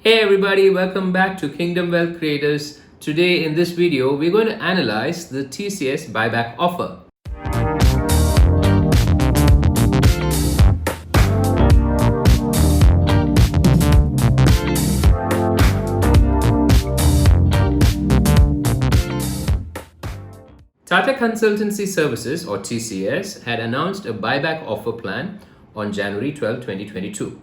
Hey everybody, welcome back to Kingdom Wealth Creators. Today in this video, we're going to analyze the TCS buyback offer. Tata Consultancy Services or TCS had announced a buyback offer plan on January 12, 2022.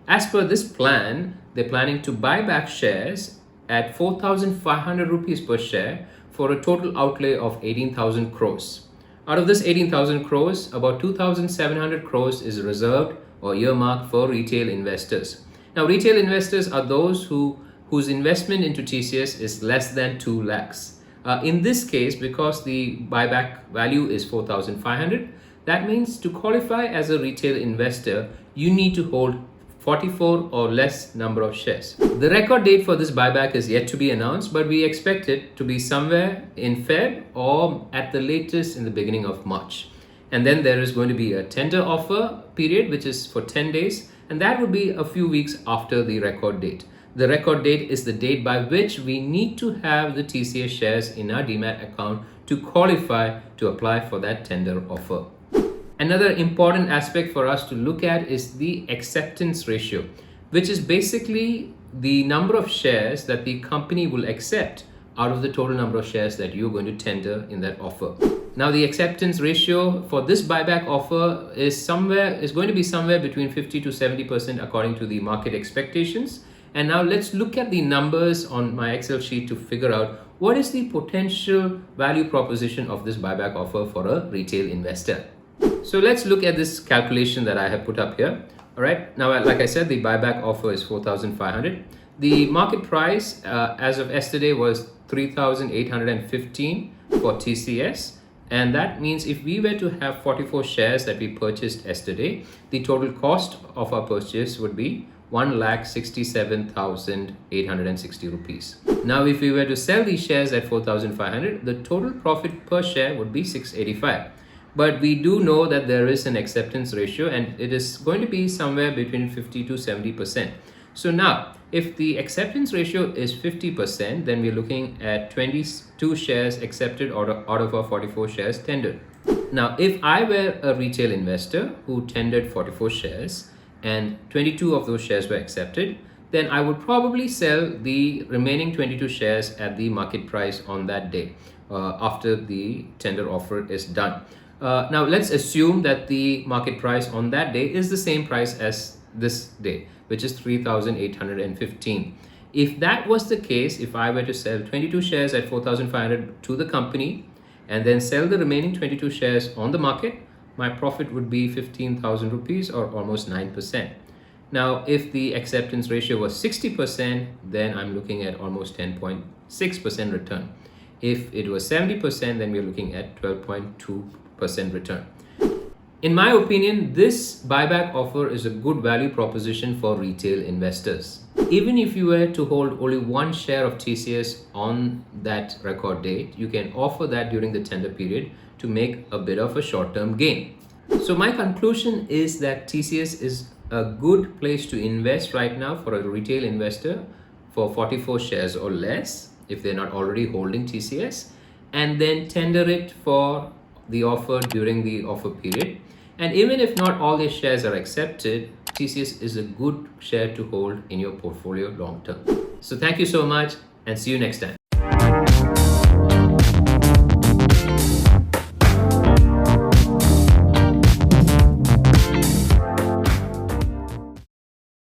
As per this plan, they're planning to buy back shares at 4,500 rupees per share for a total outlay of 18,000 crores. Out of this 18,000 crores, about 2,700 crores is reserved or earmarked for retail investors. Now, retail investors are those whose investment into TCS is less than 2 lakhs. In this case, because the buyback value is 4,500, that means to qualify as a retail investor, you need to hold 44 or less number of shares. The record date for this buyback is yet to be announced, but we expect it to be somewhere in Feb or at the latest in the beginning of March. And then there is going to be a tender offer period, which is for 10 days, and that would be a few weeks after the record date. The record date is the date by which we need to have the TCS shares in our Demat account to qualify to apply for that tender offer. Another important aspect for us to look at is the acceptance ratio, which is basically the number of shares that the company will accept out of the total number of shares that you're going to tender in that offer. Now, the acceptance ratio for this buyback offer is going to be somewhere between 50 to 70% according to the market expectations. And now let's look at the numbers on my Excel sheet to figure out what is the potential value proposition of this buyback offer for a retail investor. So let's look at this calculation that I have put up here. All right. Now, like I said, the buyback offer is 4,500. The market price as of yesterday was 3,815 for TCS. And that means if we were to have 44 shares that we purchased yesterday, the total cost of our purchase would be 1,67,860 rupees. Now, if we were to sell these shares at 4,500, the total profit per share would be 685. But we do know that there is an acceptance ratio and it is going to be somewhere between 50 to 70%. So now, if the acceptance ratio is 50%, then we're looking at 22 shares accepted out of our 44 shares tendered. Now, if I were a retail investor who tendered 44 shares and 22 of those shares were accepted, then I would probably sell the remaining 22 shares at the market price on that day after the tender offer is done. Now, let's assume that the market price on that day is the same price as this day, which is 3,815. If that was the case, if I were to sell 22 shares at 4,500 to the company and then sell the remaining 22 shares on the market, my profit would be 15,000 rupees or almost 9%. Now, if the acceptance ratio was 60%, then I'm looking at almost 10.6% return. If it was 70%, then we're looking at 12.2% return. In my opinion, this buyback offer is a good value proposition for retail investors. Even if you were to hold only one share of TCS on that record date, you can offer that during the tender period to make a bit of a short-term gain. So my conclusion is that TCS is a good place to invest right now for a retail investor for 44 shares or less, if they're not already holding TCS, and then tender it for the offer during the offer period. And even if not all their shares are accepted, TCS is a good share to hold in your portfolio long term. So thank you so much and see you next time.